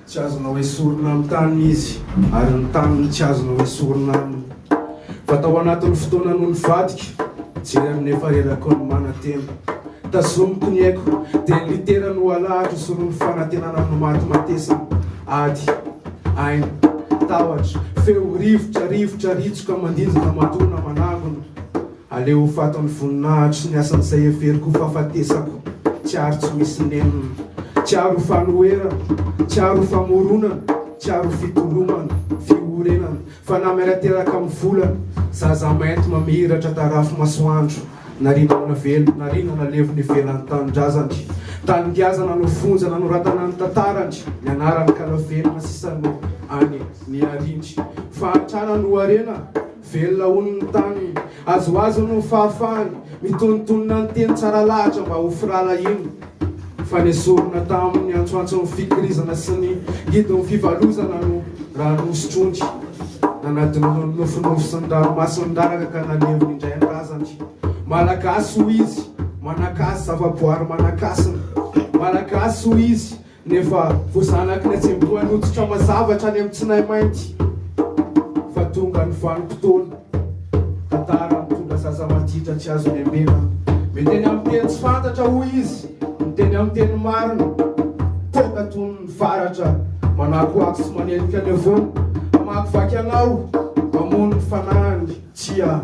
tsy azonao hoe sorona amin'ny tany izy ary ny taniny tsy azonao hoe sorona aminy fa tao anatin'ny fotoana noho ny vadika jery amin'ny efa reraka ny manantena tazomiko ny haiko dia ny litera no alahatra soro ny fanantenana no maty matesana ady aina tahotra feo rivotra ritsoka mandinjana matona manangona aleo faton'ny voninahitro sy ny asan'izay everiko fahafatesako tsy ary tsy misy nenina tsy aro fanoerana tsy aro famoronana tsy aro fitolomana fiorenana fa namerateraka amin'ny volana zaza mainty mamiratra tarafo masoandro narinana velo narinana levony velany tanindrazandry taningazana no fonjana no ratana ny tantarandry ny anarany kalavelona sisano any ny arindry fahatrana no arena velona oniny tany azoazo no fahafahany mitonontonona ny teny tsara lahatra mba ho firala iny fa nesorona tamin'ny antsoantso ny fikirizana sy ny gidon'ny fivalozana no raha nosotrondy nanatiny nofinofo sy ny ranomasony ndaraka ka nalevony indray andrazandry malagasy ho izy manakasy zavaboary manakasiny malagasy ho izy nefa voazanaky ny atsemboa noditra mazavatra any amin'ny tsinay mainty fa tonga ny vanim-potoana tantara mitondra zaza matitra tsy azo lembena miteny amin'ny teny tsy fantatra ho izy miteny amin'ny teny marina toka tony ny varatra manakoako sy manenika ny avony amaky vaky anao mamono ny fanahany tsia